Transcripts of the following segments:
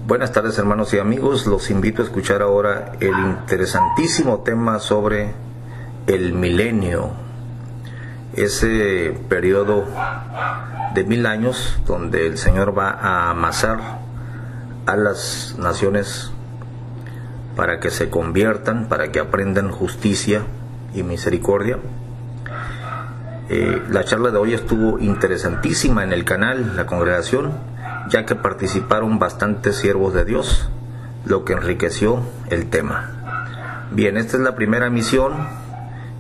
Buenas tardes, hermanos y amigos. Los invito a escuchar ahora el interesantísimo tema sobre el milenio, ese periodo de 1000 años donde el Señor va a amasar a las naciones para que se conviertan, para que aprendan justicia y misericordia. La charla de hoy estuvo interesantísima en el canal La Congregación, ya que participaron bastantes siervos de Dios, lo que enriqueció el tema. Bien, esta es la primera emisión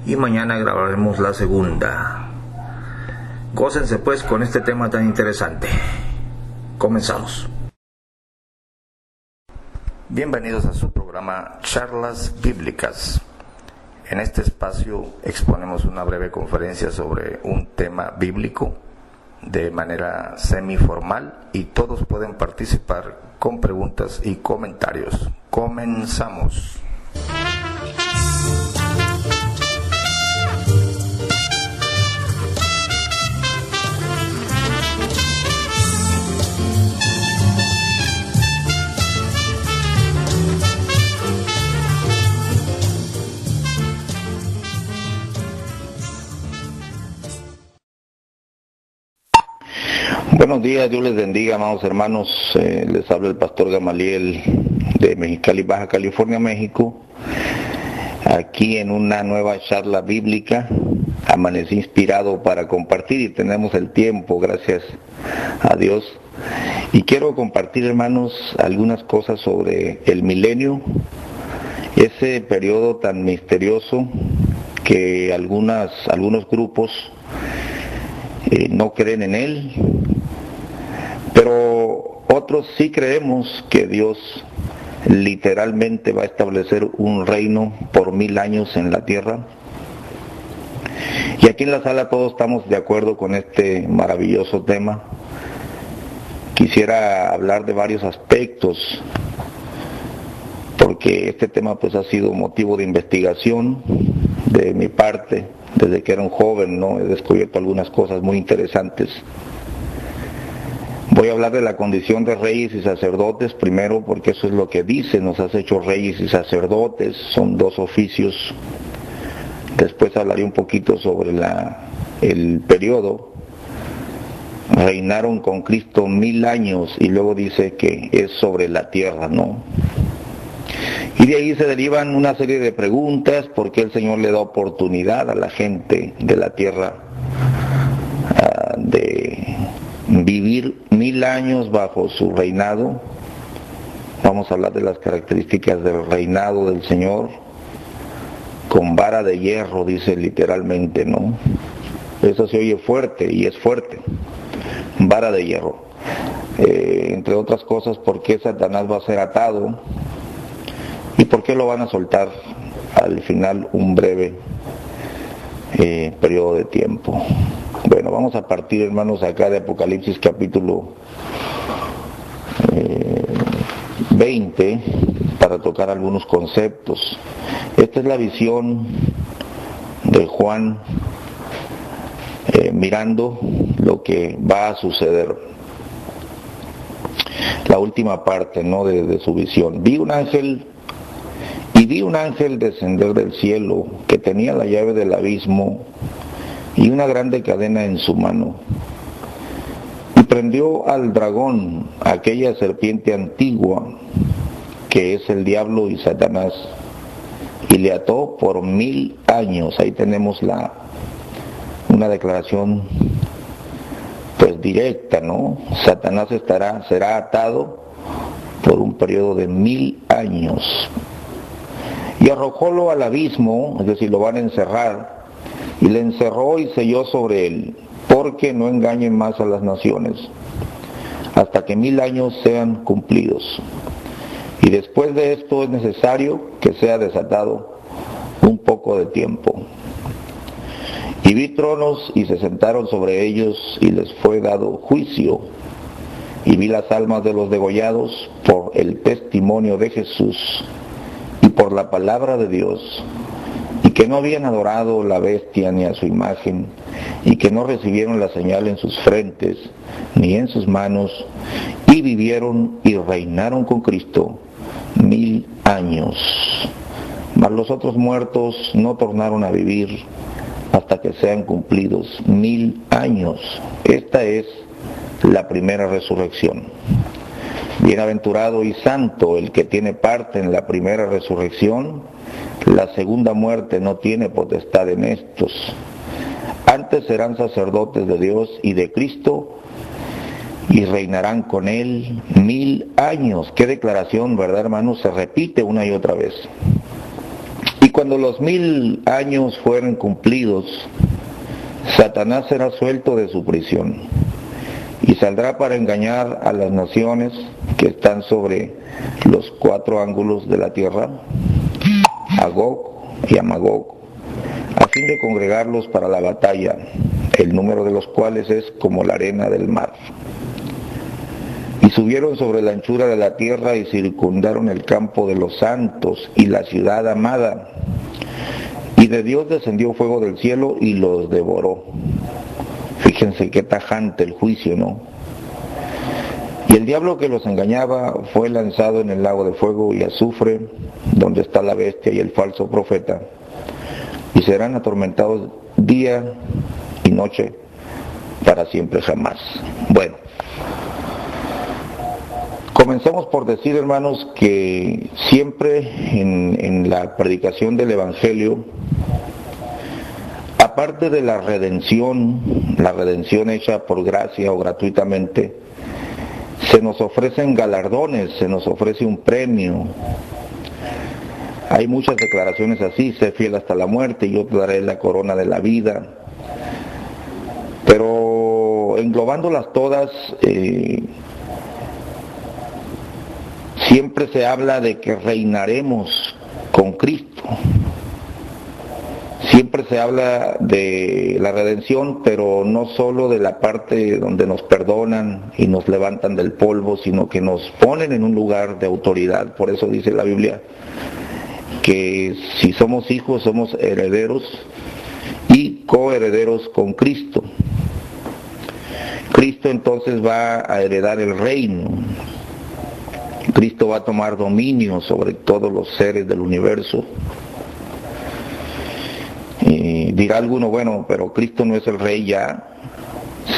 y mañana grabaremos la segunda. Gócense pues con este tema tan interesante. Comenzamos. Bienvenidos a su programa Charlas Bíblicas. En este espacio exponemos una breve conferencia sobre un tema bíblico de manera semiformal y todos pueden participar con preguntas y comentarios. Comenzamos. Buenos días, Dios les bendiga, amados hermanos. Les habla el pastor Gamaliel de Mexicali, Baja California, México. Aquí en una nueva charla bíblica. Amanecí inspirado para compartir y tenemos el tiempo, gracias a Dios. Y quiero compartir, hermanos, algunas cosas sobre el milenio, ese periodo tan misterioso que algunos grupos no creen en él, pero otros sí creemos que Dios literalmente va a establecer un reino por 1000 años en la tierra. Y aquí en la sala todos estamos de acuerdo con este maravilloso tema. Quisiera hablar de varios aspectos, porque este tema pues ha sido motivo de investigación de mi parte. Desde que era un joven, ¿no? He descubierto algunas cosas muy interesantes. Voy a hablar de la condición de reyes y sacerdotes primero, porque eso es lo que dice: nos has hecho reyes y sacerdotes, son dos oficios. Después hablaré un poquito sobre el periodo. Reinaron con Cristo 1000 años y luego dice que es sobre la tierra, ¿no? Y de ahí se derivan una serie de preguntas: ¿por qué el Señor le da oportunidad a la gente de la tierra de vivir 1000 años bajo su reinado? Vamos a hablar de las características del reinado del Señor. Con vara de hierro, dice literalmente, ¿no? Eso se oye fuerte y es fuerte. Vara de hierro. Entre otras cosas, ¿por qué Satanás va a ser atado? ¿Y por qué lo van a soltar al final un breve periodo de tiempo? Bueno, vamos a partir, hermanos, acá de Apocalipsis capítulo 20 para tocar algunos conceptos. Esta es la visión de Juan mirando lo que va a suceder. La última parte, ¿no?, de su visión. Vi un ángel descender del cielo, que tenía la llave del abismo y una grande cadena en su mano. Y prendió al dragón, aquella serpiente antigua, que es el diablo y Satanás, y le ató por 1000 años. Ahí tenemos una declaración pues directa, ¿no? Satanás será atado por un periodo de 1000 años. Y arrojólo al abismo, es decir, lo van a encerrar, y le encerró y selló sobre él, porque no engañen más a las naciones, hasta que 1000 años sean cumplidos. Y después de esto es necesario que sea desatado un poco de tiempo. Y vi tronos y se sentaron sobre ellos y les fue dado juicio. Y vi las almas de los degollados por el testimonio de Jesús y por la palabra de Dios, y que no habían adorado la bestia ni a su imagen, y que no recibieron la señal en sus frentes ni en sus manos, y vivieron y reinaron con Cristo 1000 años. Mas los otros muertos no tornaron a vivir hasta que sean cumplidos 1000 años. Esta es la primera resurrección. Bienaventurado y santo el que tiene parte en la primera resurrección. La segunda muerte no tiene potestad en estos. Antes serán sacerdotes de Dios y de Cristo, y reinarán con él 1000 años. Qué declaración, ¿verdad, hermanos? Se repite una y otra vez. Y cuando los 1000 años fueren cumplidos, Satanás será suelto de su prisión y saldrá para engañar a las naciones que están sobre los 4 ángulos de la tierra, a Gog y a Magog, a fin de congregarlos para la batalla, el número de los cuales es como la arena del mar. Y subieron sobre la anchura de la tierra y circundaron el campo de los santos y la ciudad amada. Y de Dios descendió fuego del cielo y los devoró. Fíjense qué tajante el juicio, ¿no? Y el diablo que los engañaba fue lanzado en el lago de fuego y azufre, donde está la bestia y el falso profeta, y serán atormentados día y noche para siempre jamás. Bueno, comenzamos por decir, hermanos, que siempre en la predicación del Evangelio, aparte de la redención hecha por gracia o gratuitamente, se nos ofrecen galardones, se nos ofrece un premio. Hay muchas declaraciones así: sé fiel hasta la muerte y yo te daré la corona de la vida. Pero englobándolas todas, siempre se habla de que reinaremos con Cristo. Siempre se habla de la redención, pero no solo de la parte donde nos perdonan y nos levantan del polvo, sino que nos ponen en un lugar de autoridad. Por eso dice la Biblia que si somos hijos, somos herederos y coherederos con Cristo. Cristo entonces va a heredar el reino. Cristo va a tomar dominio sobre todos los seres del universo. Dirá alguno, bueno, pero Cristo no es el rey ya.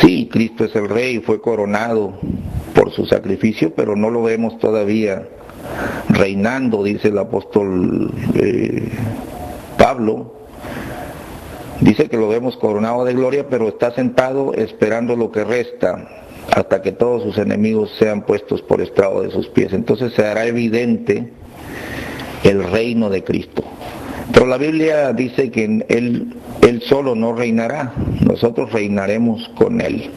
Sí, Cristo es el rey, fue coronado por su sacrificio, pero no lo vemos todavía reinando, dice el apóstol Pablo. Dice que lo vemos coronado de gloria, pero está sentado esperando lo que resta, hasta que todos sus enemigos sean puestos por estrado de sus pies. Entonces se hará evidente el reino de Cristo. Pero la Biblia dice que Él solo no reinará, nosotros reinaremos con Él.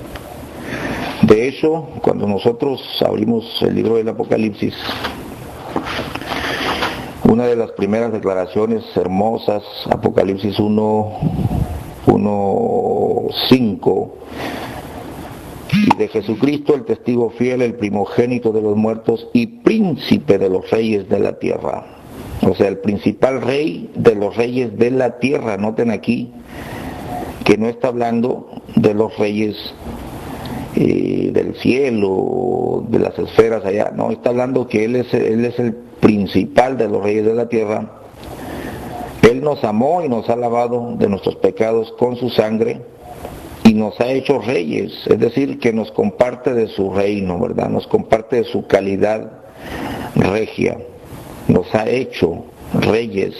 De hecho, cuando nosotros abrimos el libro del Apocalipsis, una de las primeras declaraciones hermosas, Apocalipsis 1:5, y de Jesucristo, el testigo fiel, el primogénito de los muertos y príncipe de los reyes de la tierra. O sea, el principal rey de los reyes de la tierra. Noten aquí que no está hablando de los reyes del cielo, de las esferas allá. No, está hablando que Él es el principal de los reyes de la tierra. Él nos amó y nos ha lavado de nuestros pecados con su sangre y nos ha hecho reyes, es decir, que nos comparte de su reino, ¿verdad? Nos comparte de su calidad regia. Nos ha hecho reyes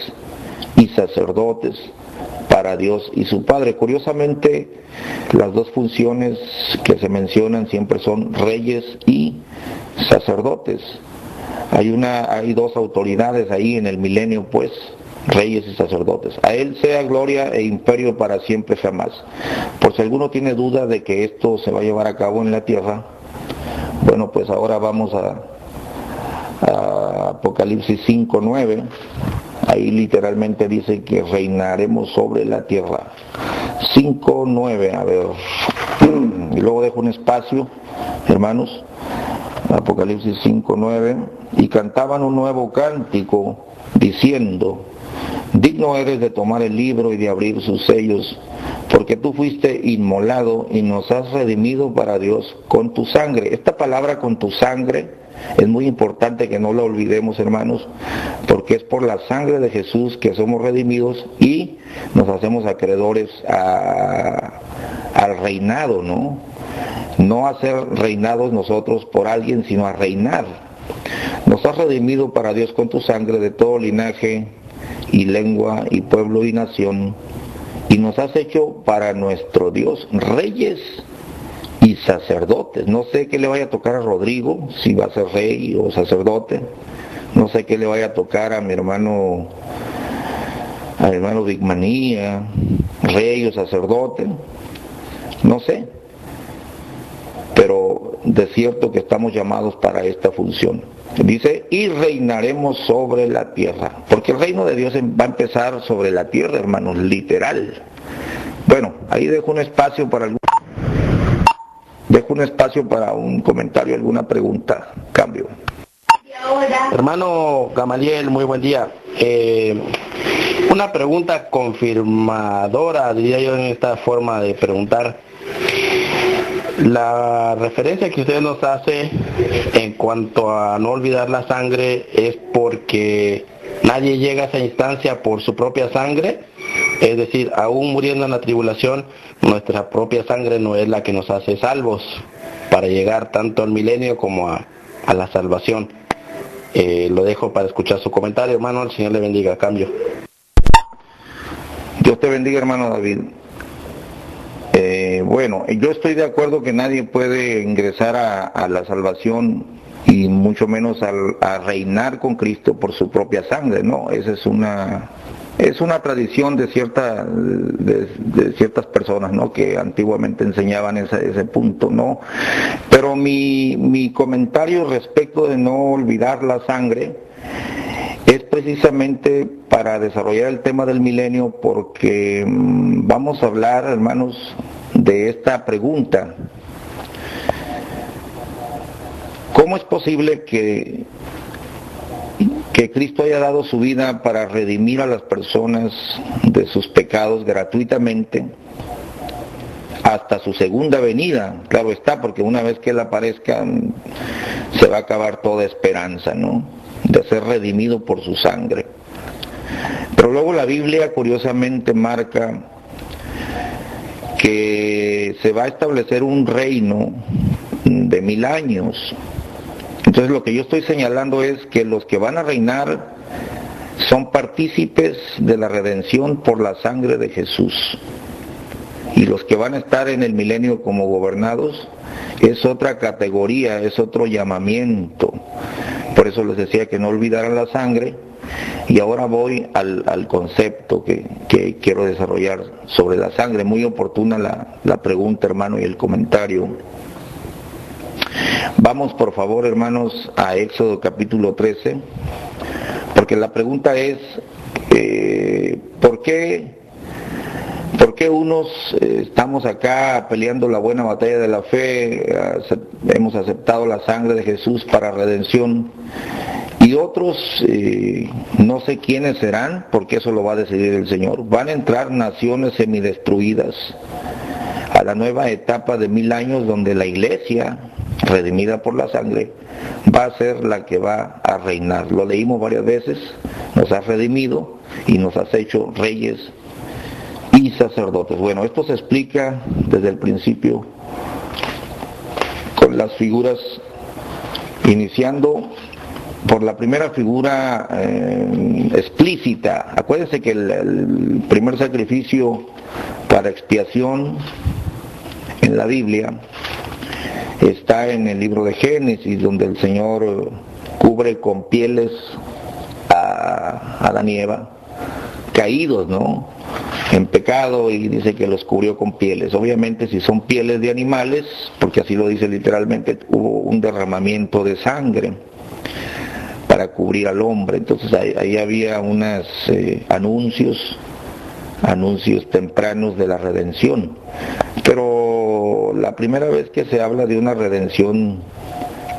y sacerdotes para Dios y su Padre. Curiosamente, las dos funciones que se mencionan siempre son reyes y sacerdotes. Hay dos autoridades ahí en el milenio, pues, reyes y sacerdotes. A Él sea gloria e imperio para siempre jamás. Por si alguno tiene duda de que esto se va a llevar a cabo en la tierra, bueno, pues ahora vamos a Apocalipsis 5:9, ahí literalmente dice que reinaremos sobre la tierra. 5:9, a ver, y luego dejo un espacio, hermanos. Apocalipsis 5:9, y cantaban un nuevo cántico diciendo: digno eres de tomar el libro y de abrir sus sellos, porque tú fuiste inmolado y nos has redimido para Dios con tu sangre. Esta palabra con tu sangre es muy importante que no la olvidemos, hermanos, porque es por la sangre de Jesús que somos redimidos y nos hacemos acreedores al reinado, ¿no? No a ser reinados nosotros por alguien, sino a reinar. Nos has redimido para Dios con tu sangre de todo linaje y lengua y pueblo y nación, y nos has hecho para nuestro Dios reyes y sacerdotes. No sé qué le vaya a tocar a Rodrigo, si va a ser rey o sacerdote. No sé qué le vaya a tocar a mi hermano Bigmanía, rey o sacerdote. No sé. Pero de cierto que estamos llamados para esta función. Dice, y reinaremos sobre la tierra. Porque el reino de Dios va a empezar sobre la tierra, hermanos, literal. Bueno, ahí dejo un espacio para un comentario, alguna pregunta. Cambio. Hermano Gamaliel, muy buen día. Una pregunta confirmadora, diría yo, en esta forma de preguntar. La referencia que usted nos hace en cuanto a no olvidar la sangre es porque nadie llega a esa instancia por su propia sangre, es decir, aún muriendo en la tribulación, nuestra propia sangre no es la que nos hace salvos para llegar tanto al milenio como a la salvación. Lo dejo para escuchar su comentario, hermano. El Señor le bendiga. Cambio. Dios te bendiga, hermano David. Bueno, yo estoy de acuerdo que nadie puede ingresar a la salvación y mucho menos a reinar con Cristo por su propia sangre, ¿no? Esa es una tradición de ciertas personas, ¿no? Que antiguamente enseñaban ese punto, ¿no? Pero mi comentario respecto de no olvidar la sangre es precisamente para desarrollar el tema del milenio, porque vamos a hablar, hermanos, de esta pregunta. ¿Cómo es posible que Cristo haya dado su vida para redimir a las personas de sus pecados gratuitamente hasta su segunda venida? Claro está, porque una vez que Él aparezca se va a acabar toda esperanza, ¿no?, de ser redimido por su sangre. Pero luego la Biblia curiosamente marca que se va a establecer un reino de 1000 años. Entonces lo que yo estoy señalando es que los que van a reinar son partícipes de la redención por la sangre de Jesús. Y los que van a estar en el milenio como gobernados es otra categoría, es otro llamamiento. Por eso les decía que no olvidaran la sangre. Y ahora voy al concepto que quiero desarrollar sobre la sangre. Muy oportuna la pregunta, hermano, y el comentario. Vamos, por favor, hermanos, a Éxodo capítulo 13, porque la pregunta es, ¿por qué unos estamos acá peleando la buena batalla de la fe, hemos aceptado la sangre de Jesús para redención, y otros, no sé quiénes serán, porque eso lo va a decidir el Señor? Van a entrar naciones semidestruidas a la nueva etapa de 1000 años, donde la iglesia, redimida por la sangre, va a ser la que va a reinar. Lo leímos varias veces, nos has redimido y nos has hecho reyes y sacerdotes. Bueno, esto se explica desde el principio con las figuras, iniciando por la primera figura explícita. Acuérdense que el primer sacrificio para expiación en la Biblia está en el libro de Génesis, donde el Señor cubre con pieles a Adán y Eva, caídos, ¿no?, en pecado, y dice que los cubrió con pieles. Obviamente, si son pieles de animales, porque así lo dice literalmente, hubo un derramamiento de sangre para cubrir al hombre. Entonces ahí había unos anuncios tempranos de la redención. Pero la primera vez que se habla de una redención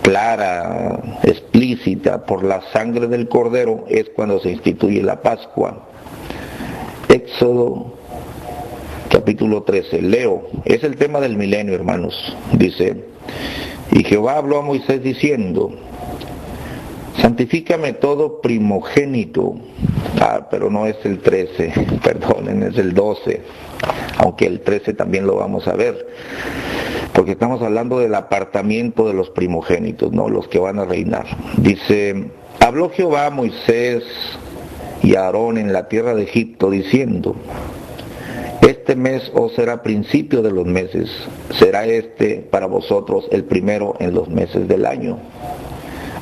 clara, explícita, por la sangre del Cordero, es cuando se instituye la Pascua. Éxodo capítulo 13. Leo, es el tema del milenio, hermanos. Dice, y Jehová habló a Moisés diciendo, santifícame todo primogénito. Pero no es el 13, perdonen, es el 12, aunque el 13 también lo vamos a ver, porque estamos hablando del apartamiento de los primogénitos, no los que van a reinar. Dice, habló Jehová a Moisés y a Aarón en la tierra de Egipto, diciendo, este mes os será principio de los meses, será este para vosotros el primero en los meses del año.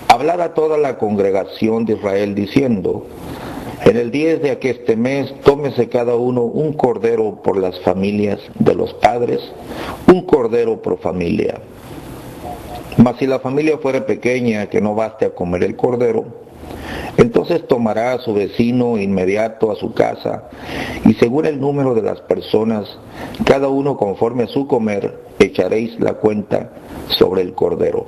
Hablad a toda la congregación de Israel diciendo, en el 10 de aqueste mes tómese cada uno un cordero por las familias de los padres, un cordero por familia. Mas si la familia fuera pequeña, que no baste a comer el cordero, entonces tomará a su vecino inmediato a su casa, y según el número de las personas, cada uno conforme a su comer, echaréis la cuenta sobre el cordero.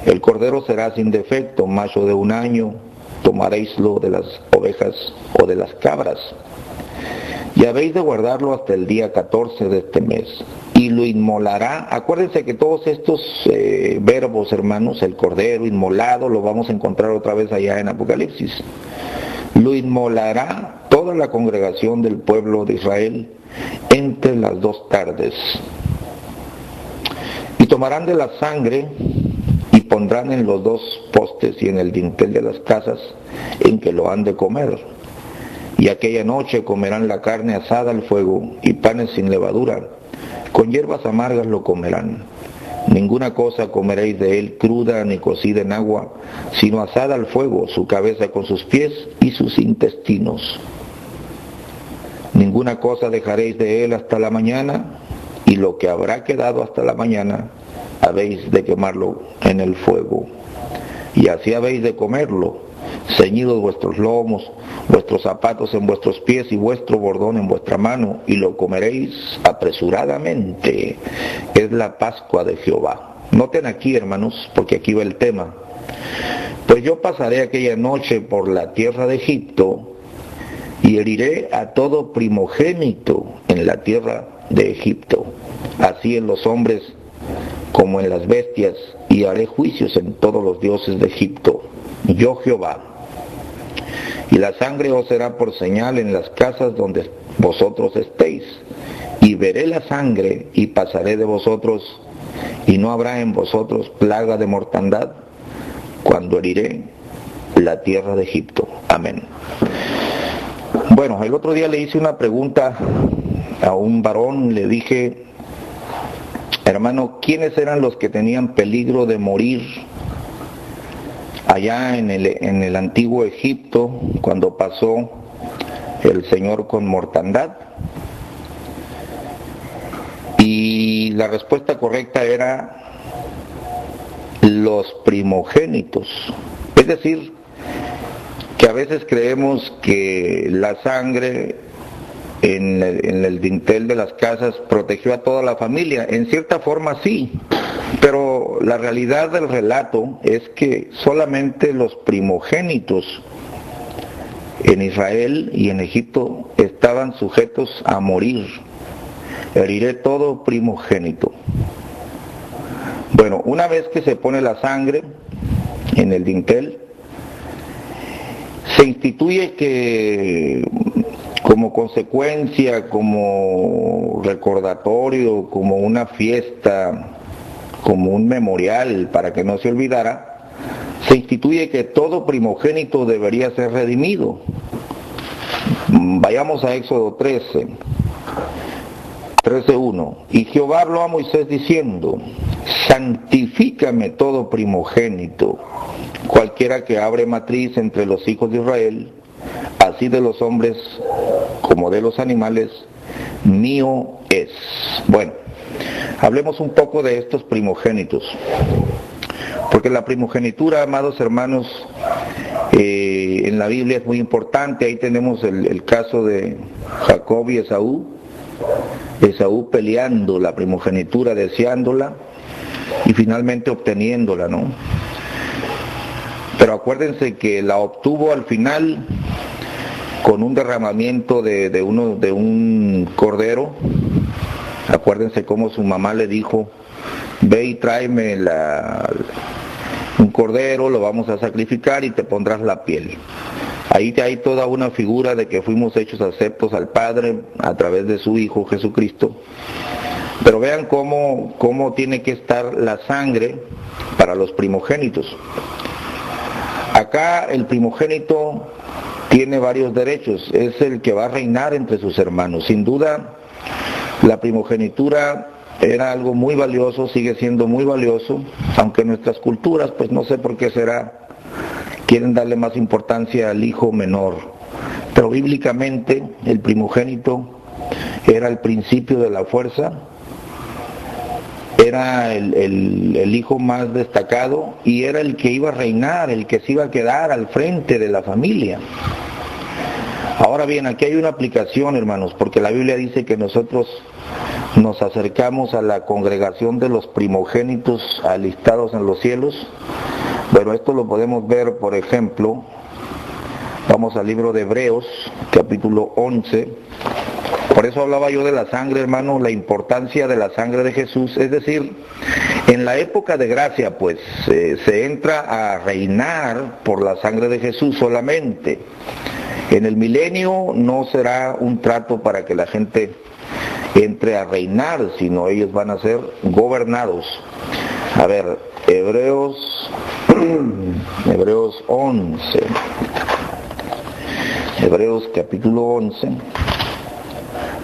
El cordero será sin defecto, macho de 1 año, tomaréislo de las ovejas o de las cabras, y habéis de guardarlo hasta el día 14 de este mes, y lo inmolará. Acuérdense que todos estos verbos, hermanos, el cordero, inmolado, lo vamos a encontrar otra vez allá en Apocalipsis. Lo inmolará toda la congregación del pueblo de Israel entre las 2 tardes, y tomarán de la sangre y pondrán en los 2 postes y en el dintel de las casas en que lo han de comer. Y aquella noche comerán la carne asada al fuego y panes sin levadura, con hierbas amargas lo comerán. Ninguna cosa comeréis de él cruda ni cocida en agua, sino asada al fuego, su cabeza con sus pies y sus intestinos. Ninguna cosa dejaréis de él hasta la mañana, y lo que habrá quedado hasta la mañana habéis de quemarlo en el fuego. Y así habéis de comerlo, ceñidos vuestros lomos, vuestros zapatos en vuestros pies y vuestro bordón en vuestra mano, y lo comeréis apresuradamente. Es la Pascua de Jehová. Noten aquí, hermanos, porque aquí va el tema. Pues yo pasaré aquella noche por la tierra de Egipto, y heriré a todo primogénito en la tierra de Egipto, así en los hombres como en las bestias, y haré juicios en todos los dioses de Egipto, yo Jehová. Y la sangre os será por señal en las casas donde vosotros estéis, y veré la sangre y pasaré de vosotros, y no habrá en vosotros plaga de mortandad cuando heriré la tierra de Egipto. Amén. Bueno, el otro día le hice una pregunta a un varón, le dije, hermano, ¿quiénes eran los que tenían peligro de morir allá en el antiguo Egipto cuando pasó el Señor con mortandad? Y la respuesta correcta era los primogénitos. Es decir, que a veces creemos que la sangre en el dintel de las casas protegió a toda la familia. En cierta forma sí, pero la realidad del relato es que solamente los primogénitos en Israel y en Egipto estaban sujetos a morir. Heriré todo primogénito. Bueno, una vez que se pone la sangre en el dintel, se instituye que como consecuencia, como recordatorio, como una fiesta, como un memorial para que no se olvidara, se instituye que todo primogénito debería ser redimido. Vayamos a Éxodo 13:1. Y Jehová habló a Moisés diciendo, santifícame todo primogénito, cualquiera que abre matriz entre los hijos de Israel, así de los hombres como de los animales, mío es. Bueno, hablemos un poco de estos primogénitos, porque la primogenitura, amados hermanos, en la Biblia es muy importante. Ahí tenemos el caso de Jacob y Esaú peleando la primogenitura, deseándola y finalmente obteniéndola, ¿no? Pero acuérdense que la obtuvo al final con un derramamiento de un cordero. Acuérdense cómo su mamá le dijo: ve y tráeme un cordero, lo vamos a sacrificar y te pondrás la piel. Ahí hay toda una figura de que fuimos hechos aceptos al Padre a través de su Hijo Jesucristo. Pero vean cómo tiene que estar la sangre para los primogénitos. Acá el primogénito tiene varios derechos, es el que va a reinar entre sus hermanos. Sin duda, la primogenitura era algo muy valioso, sigue siendo muy valioso, aunque en nuestras culturas, pues no sé por qué será, quieren darle más importancia al hijo menor. Pero bíblicamente el primogénito era el principio de la fuerza, era el hijo más destacado y era el que iba a reinar, el que se iba a quedar al frente de la familia. Ahora bien, aquí hay una aplicación, hermanos, porque la Biblia dice que nosotros nos acercamos a la congregación de los primogénitos alistados en los cielos. Bueno, esto lo podemos ver, por ejemplo, vamos al libro de Hebreos, capítulo 11. Por eso hablaba yo de la sangre, hermano, la importancia de la sangre de Jesús. Es decir, en la época de gracia, pues, se entra a reinar por la sangre de Jesús solamente. En el milenio no será un trato para que la gente entre a reinar, sino ellos van a ser gobernados. A ver, Hebreos 11. Hebreos capítulo 11.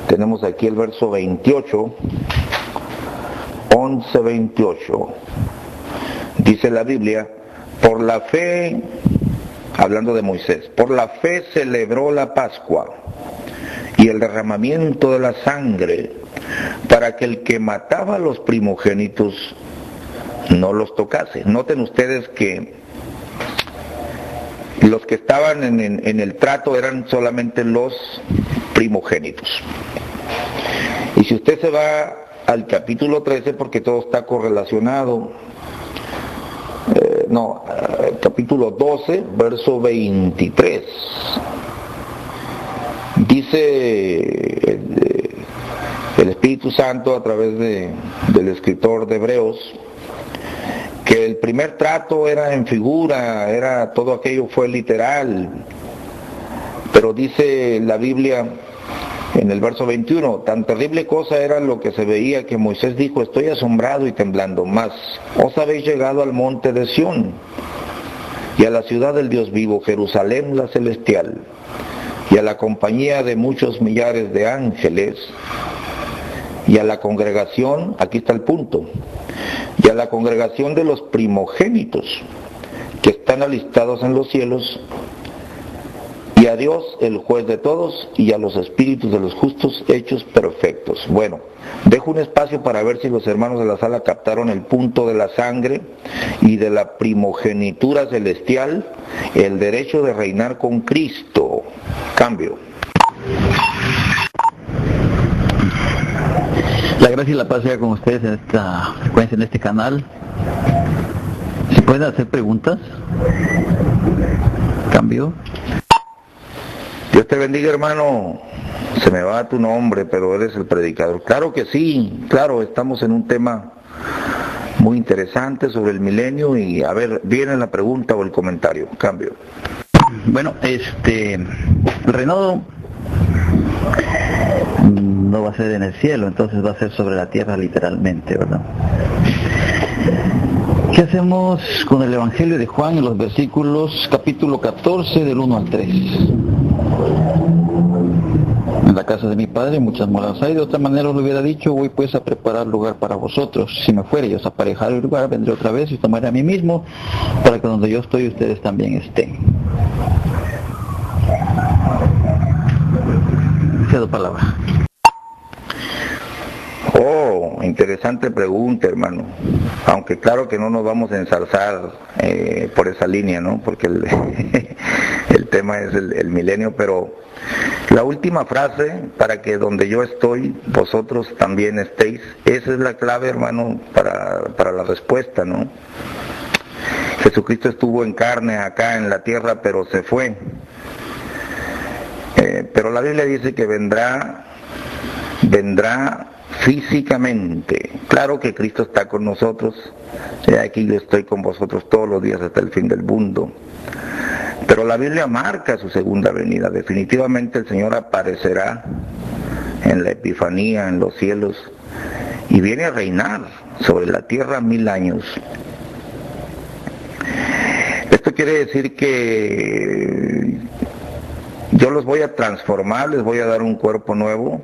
Tenemos aquí el verso 28. 11:28. Dice la Biblia: por la fe, hablando de Moisés, por la fe celebró la Pascua y el derramamiento de la sangre, para que el que mataba a los primogénitos no los tocase. Noten ustedes que los que estaban en el trato eran solamente los primogénitos. Y si usted se va al capítulo 13, porque todo está correlacionado, capítulo 12, verso 23, dice el Espíritu Santo a través del escritor de Hebreos que el primer trato era en figura, todo aquello fue literal, pero dice la Biblia en el verso 21, tan terrible cosa era lo que se veía que Moisés dijo: estoy asombrado y temblando, mas os habéis llegado al monte de Sión y a la ciudad del Dios vivo, Jerusalén la celestial, y a la compañía de muchos millares de ángeles, y a la congregación, aquí está el punto, y a la congregación de los primogénitos que están alistados en los cielos, y a Dios, el juez de todos, y a los espíritus de los justos hechos perfectos. Bueno, dejo un espacio para ver si los hermanos de la sala captaron el punto de la sangre y de la primogenitura celestial, el derecho de reinar con Cristo. Cambio. La gracia y la paz sea con ustedes en esta frecuencia, en este canal. ¿Se pueden hacer preguntas? Cambio. Dios te bendiga, hermano. Se me va tu nombre, pero eres el predicador. Claro que sí, claro, estamos en un tema muy interesante sobre el milenio y a ver, viene la pregunta o el comentario. Cambio. Bueno, el reinado no va a ser en el cielo, entonces va a ser sobre la tierra literalmente, ¿verdad? ¿Qué hacemos con el Evangelio de Juan en los versículos, capítulo 14, del 1 al 3? En la casa de mi padre muchas moradas hay, de otra manera os lo hubiera dicho, voy pues a preparar lugar para vosotros. Si me fuere y os aparejar el lugar, vendré otra vez y os tomaré a mí mismo, para que donde yo estoy ustedes también estén. Cedo palabra. Oh, interesante pregunta, hermano. Aunque claro que no nos vamos a ensalzar por esa línea, ¿no? Porque el tema es el milenio, pero la última frase, para que donde yo estoy, vosotros también estéis, esa es la clave, hermano, para la respuesta, ¿no? Jesucristo estuvo en carne acá en la tierra, pero se fue. pero la Biblia dice que vendrá físicamente. Claro que Cristo está con nosotros, aquí yo estoy con vosotros todos los días hasta el fin del mundo. Pero la Biblia marca su segunda venida. Definitivamente el Señor aparecerá en la Epifanía, en los cielos, y viene a reinar sobre la tierra 1000 años. Esto quiere decir que yo los voy a transformar, les voy a dar un cuerpo nuevo,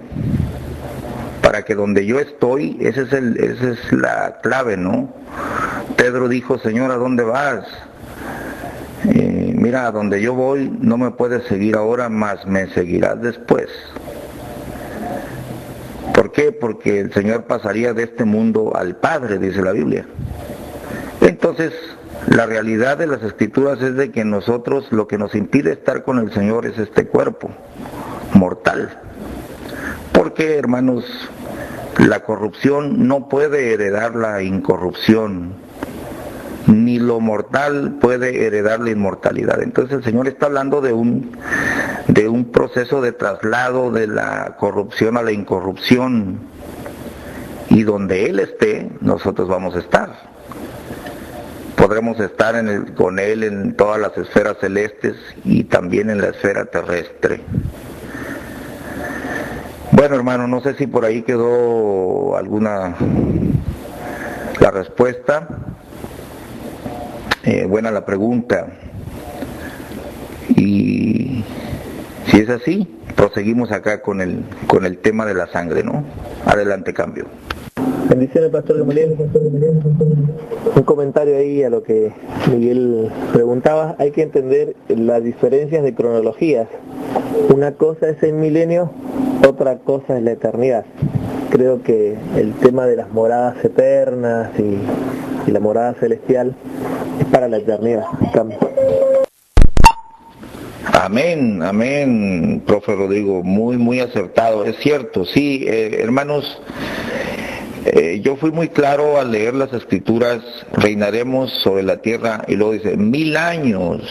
para que donde yo estoy, esa es la clave, ¿no? Pedro dijo: Señor, ¿a dónde vas? Mira, a donde yo voy no me puedes seguir ahora, mas me seguirás después. ¿Por qué? Porque el Señor pasaría de este mundo al Padre, dice la Biblia. Entonces, la realidad de las Escrituras es de que nosotros, lo que nos impide estar con el Señor es este cuerpo mortal. Porque, hermanos, la corrupción no puede heredar la incorrupción, ni lo mortal puede heredar la inmortalidad. Entonces el Señor está hablando de un proceso de traslado de la corrupción a la incorrupción, y donde Él esté, nosotros vamos a estar. Podremos estar con Él en todas las esferas celestes y también en la esfera terrestre. Bueno, hermano, no sé si por ahí quedó la respuesta. Buena la pregunta. Y si es así, proseguimos acá con el tema de la sangre, ¿no? Adelante, cambio. Bendiciones, Pastor Gamaliel. Un comentario ahí a lo que Miguel preguntaba. Hay que entender las diferencias de cronologías. Una cosa es el milenio, otra cosa es la eternidad. Creo que el tema de las moradas eternas y la morada celestial es para la eternidad. Amén, amén, profe Rodrigo, muy acertado. Es cierto, sí, hermanos. Yo fui muy claro al leer las Escrituras: reinaremos sobre la tierra, y luego dice 1000 años,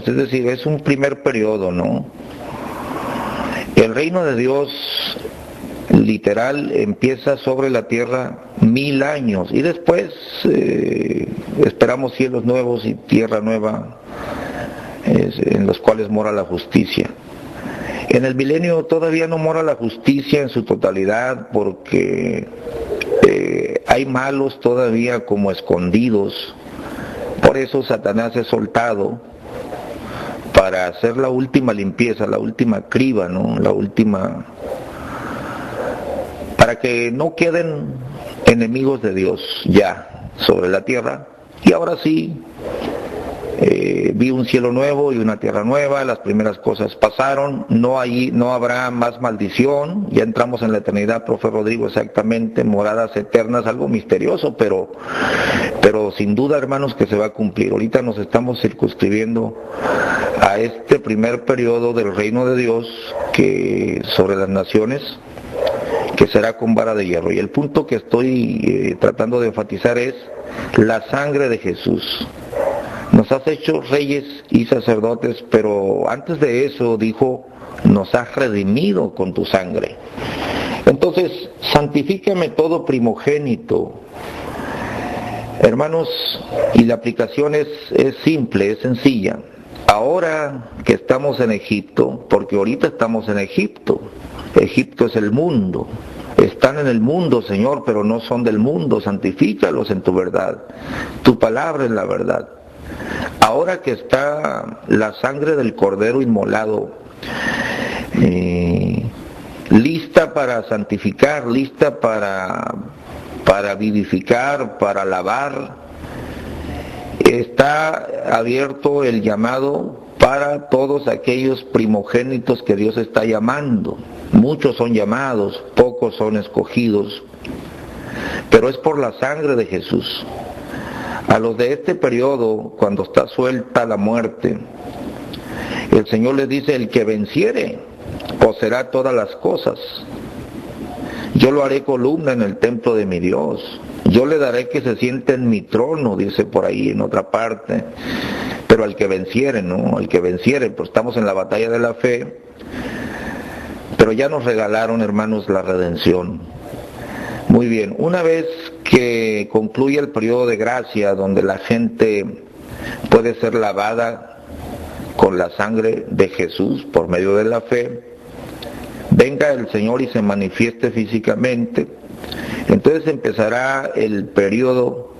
es decir, es un primer periodo, ¿no? El reino de Dios literal empieza sobre la tierra 1000 años, y después esperamos cielos nuevos y tierra nueva, en los cuales mora la justicia. En el milenio todavía no mora la justicia en su totalidad, porque hay malos todavía como escondidos. Por eso Satanás es soltado para hacer la última limpieza, la última criba, ¿no? Para que no queden enemigos de Dios ya sobre la tierra. Y ahora sí, vi un cielo nuevo y una tierra nueva, las primeras cosas pasaron, no habrá más maldición, ya entramos en la eternidad, profe Rodrigo, exactamente, moradas eternas, algo misterioso, pero sin duda, hermanos, que se va a cumplir. Ahorita nos estamos circunscribiendo a este primer periodo del reino de Dios, que sobre las naciones, que será con vara de hierro. Y el punto que estoy tratando de enfatizar es la sangre de Jesús. Nos has hecho reyes y sacerdotes, pero antes de eso dijo: nos has redimido con tu sangre. Entonces, santifícame todo primogénito. Hermanos, y la aplicación es simple, es sencilla. Ahora que estamos en Egipto, porque ahorita estamos en Egipto es el mundo. Están en el mundo, Señor, pero no son del mundo. Santifícalos en tu verdad. Tu palabra es la verdad. Ahora que está la sangre del Cordero inmolado, lista para santificar, lista para vivificar, para lavar, está abierto el llamado para todos aquellos primogénitos que Dios está llamando. Muchos son llamados, pocos son escogidos, pero es por la sangre de Jesús. A los de este periodo, cuando está suelta la muerte, el Señor les dice: el que venciere poseerá todas las cosas. Yo lo haré columna en el templo de mi Dios. Yo le daré que se siente en mi trono, dice por ahí en otra parte. pero al que venciere, ¿no? Al que venciere, pues estamos en la batalla de la fe, pero ya nos regalaron, hermanos, la redención. Muy bien, una vez que concluye el periodo de gracia, donde la gente puede ser lavada con la sangre de Jesús por medio de la fe, venga el Señor y se manifieste físicamente, entonces empezará el periodo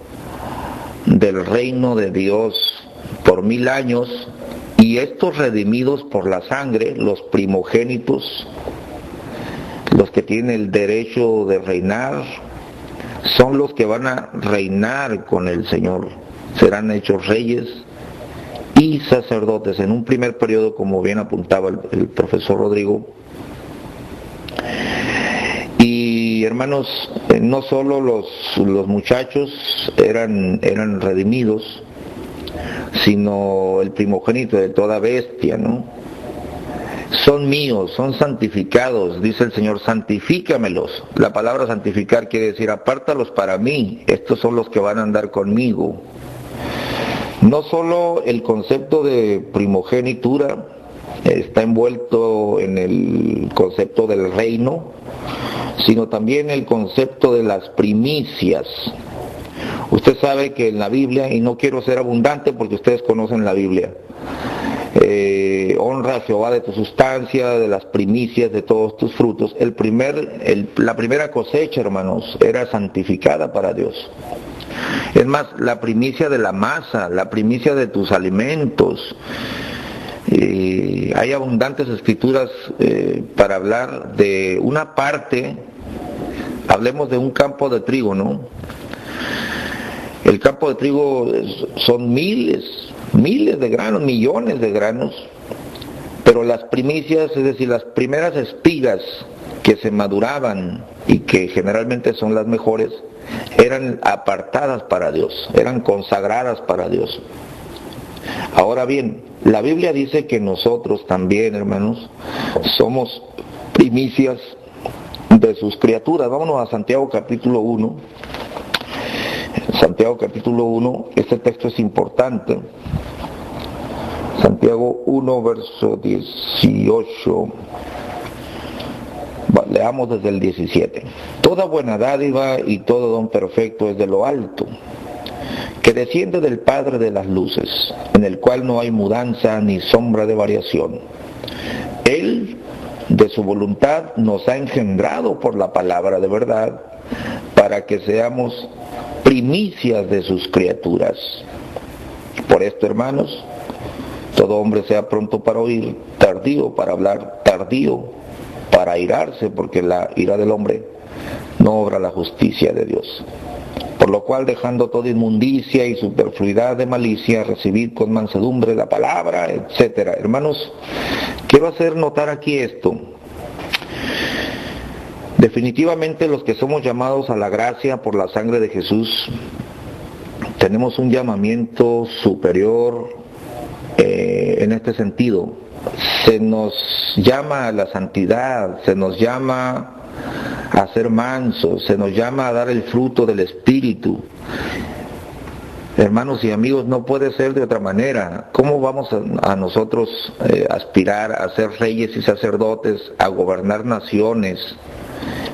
del reino de Dios por 1000 años, y estos redimidos por la sangre, los primogénitos, los que tienen el derecho de reinar, son los que van a reinar con el Señor, serán hechos reyes y sacerdotes en un primer periodo, como bien apuntaba el profesor Rodrigo. Y hermanos, no solo los muchachos eran redimidos, sino el primogénito de toda bestia, ¿no? Son míos, son santificados, dice el Señor, santifícamelos. La palabra santificar quiere decir apártalos para mí, estos son los que van a andar conmigo. No solo el concepto de primogenitura está envuelto en el concepto del reino, sino también el concepto de las primicias. Usted sabe que en la Biblia, y no quiero ser abundante porque ustedes conocen la Biblia, honra a Jehová de tu sustancia, de las primicias de todos tus frutos. La primera cosecha, hermanos, era santificada para Dios. Es más, la primicia de la masa, la primicia de tus alimentos. Hay abundantes escrituras para hablar de una parte. Hablemos de un campo de trigo, ¿no? El campo de trigo son miles de granos, millones de granos, pero las primicias, es decir, las primeras espigas que se maduraban y que generalmente son las mejores, eran apartadas para Dios, eran consagradas para Dios. Ahora bien, la Biblia dice que nosotros también, hermanos, somos primicias de sus criaturas. Vámonos a Santiago capítulo 1. Santiago capítulo 1, este texto es importante. Santiago 1, verso 18. Leamos desde el 17. Toda buena dádiva y todo don perfecto es de lo alto, que desciende del Padre de las luces, en el cual no hay mudanza ni sombra de variación. Él, de su voluntad, nos ha engendrado por la palabra de verdad, para que seamos primicias de sus criaturas. Por esto, hermanos, todo hombre sea pronto para oír, tardío para hablar, tardío para airarse, porque la ira del hombre no obra la justicia de Dios. Por lo cual, dejando toda inmundicia y superfluidad de malicia, recibid con mansedumbre la palabra, etcétera. Hermanos, quiero hacer notar aquí esto. Definitivamente los que somos llamados a la gracia por la sangre de Jesús, tenemos un llamamiento superior en este sentido. Se nos llama a la santidad, se nos llama a ser mansos, se nos llama a dar el fruto del Espíritu. Hermanos y amigos, no puede ser de otra manera. ¿Cómo vamos a nosotros aspirar a ser reyes y sacerdotes, a gobernar naciones,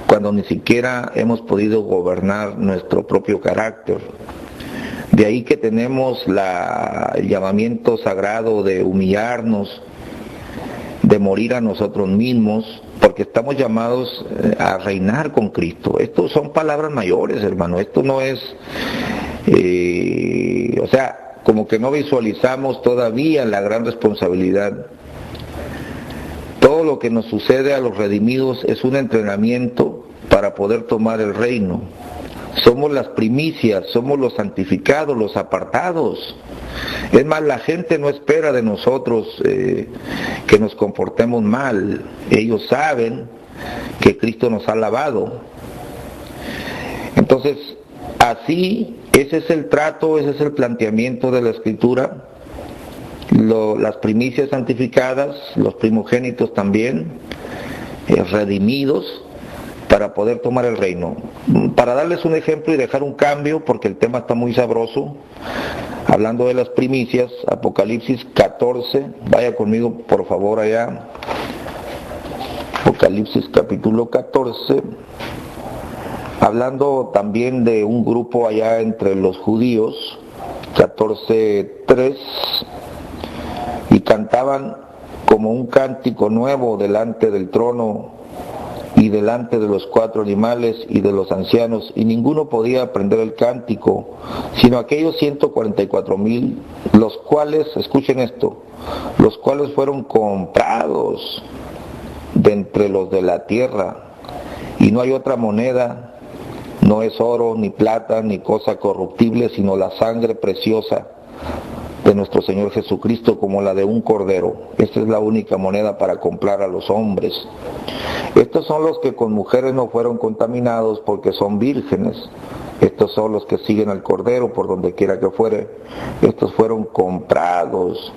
cuando ni siquiera hemos podido gobernar nuestro propio carácter? De ahí que tenemos el llamamiento sagrado de humillarnos, de morir a nosotros mismos, porque estamos llamados a reinar con Cristo. Esto son palabras mayores, hermano. Esto no es, como que no visualizamos todavía la gran responsabilidad. Todo lo que nos sucede a los redimidos es un entrenamiento para poder tomar el reino. Somos las primicias, somos los santificados, los apartados. Es más, la gente no espera de nosotros que nos comportemos mal. Ellos saben que Cristo nos ha lavado. Entonces, así, ese es el trato, ese es el planteamiento de la Escritura. Las primicias santificadas, los primogénitos también, redimidos, para poder tomar el reino. Para darles un ejemplo y dejar un cambio, porque el tema está muy sabroso, hablando de las primicias, Apocalipsis 14, vaya conmigo por favor allá, Apocalipsis capítulo 14, hablando también de un grupo allá entre los judíos, 14:3, y cantaban como un cántico nuevo delante del trono y delante de los 4 animales y de los ancianos, y ninguno podía aprender el cántico, sino aquellos 144,000, los cuales, escuchen esto, los cuales fueron comprados de entre los de la tierra, y no hay otra moneda, no es oro, ni plata, ni cosa corruptible, sino la sangre preciosa de nuestro Señor Jesucristo, como la de un cordero. Esta es la única moneda para comprar a los hombres. Estos son los que con mujeres no fueron contaminados, porque son vírgenes. Estos son los que siguen al cordero por donde quiera que fuere. Estos fueron comprados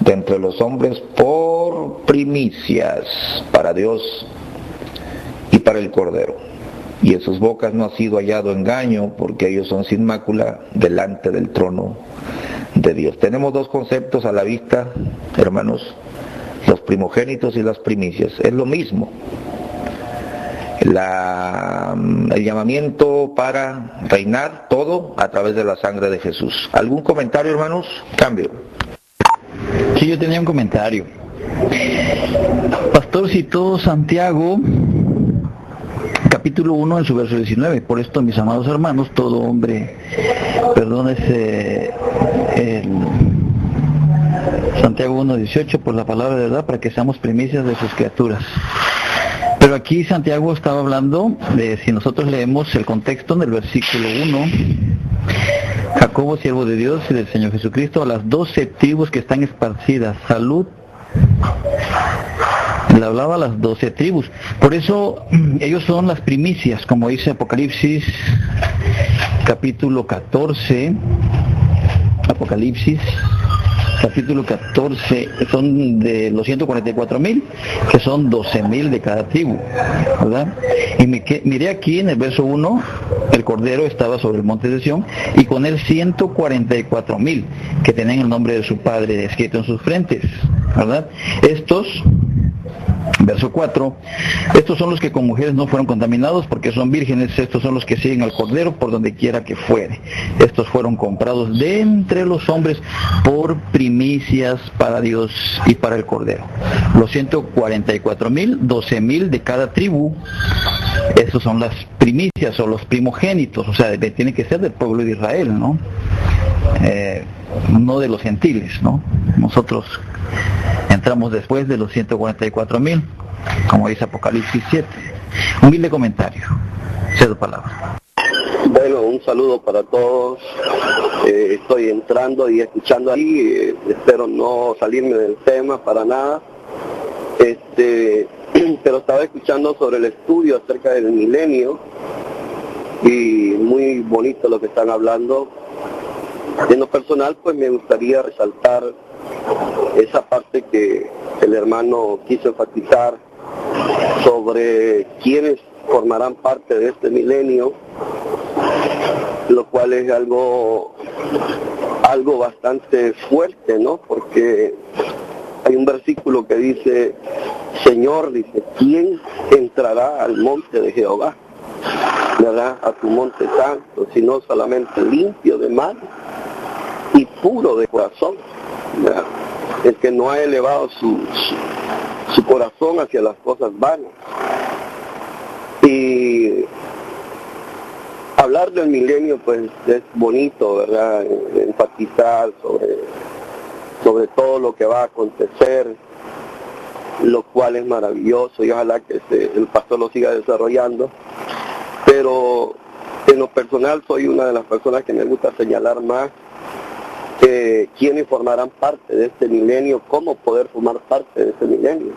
de entre los hombres por primicias para Dios y para el cordero. Y en sus bocas no ha sido hallado engaño, porque ellos son sin mácula delante del trono de Dios. Tenemos dos conceptos a la vista, hermanos: los primogénitos y las primicias. Es lo mismo. El llamamiento para reinar, todo a través de la sangre de Jesús. ¿Algún comentario, hermanos? Cambio. Sí, yo tenía un comentario. Pastor citó Santiago capítulo 1 en su verso 19. Por esto, mis amados hermanos, todo hombre, perdónese, Santiago 1:18, por la palabra de verdad, para que seamos primicias de sus criaturas. Pero aquí Santiago estaba hablando de, si nosotros leemos el contexto en el versículo 1, Jacobo, siervo de Dios y del Señor Jesucristo, a las 12 tribus que están esparcidas, salud. Le hablaba a las 12 tribus. Por eso ellos son las primicias, como dice Apocalipsis capítulo 14. Apocalipsis capítulo 14, son de los 144,000, que son 12,000 de cada tribu, ¿verdad? Y miré aquí en el verso 1, el Cordero estaba sobre el monte de Sión, y con él 144,000, que tenían el nombre de su Padre escrito en sus frentes, ¿verdad? Estos, verso 4, estos son los que con mujeres no fueron contaminados, porque son vírgenes. Estos son los que siguen al Cordero por donde quiera que fuere. Estos fueron comprados de entre los hombres por primicias para Dios y para el Cordero. Los 144,000, 12,000 de cada tribu, esos son las primicias o los primogénitos, o sea, tiene que ser del pueblo de Israel, ¿no? No de los gentiles, ¿no? Nosotros entramos después de los 144,000, como dice Apocalipsis 7. Humilde comentario. Cedo palabra. Bueno, un saludo para todos. Estoy entrando y escuchando ahí. Espero no salirme del tema para nada. Pero estaba escuchando sobre el estudio acerca del milenio y muy bonito lo que están hablando. En lo personal, pues me gustaría resaltar esa parte que el hermano quiso enfatizar sobre quiénes formarán parte de este milenio, lo cual es algo bastante fuerte, ¿no? Porque hay un versículo que dice, Señor, dice, ¿quién entrará al monte de Jehová? ¿Verdad? A tu monte santo, sino solamente limpio de mano y puro de corazón, ¿verdad? El que no ha elevado su corazón hacia las cosas vanas. Y hablar del milenio pues es bonito, ¿verdad? Enfatizar sobre todo lo que va a acontecer, lo cual es maravilloso, y ojalá que el pastor lo siga desarrollando. Pero en lo personal soy una de las personas que me gusta señalar más quiénes formarán parte de este milenio, cómo poder formar parte de este milenio,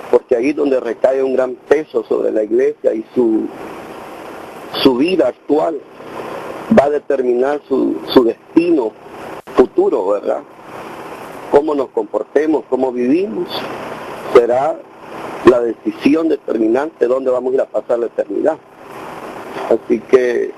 porque ahí es donde recae un gran peso sobre la iglesia, y su vida actual va a determinar su destino futuro, ¿verdad? Cómo nos comportemos, cómo vivimos, será la decisión determinante dónde vamos a ir a pasar la eternidad. Así que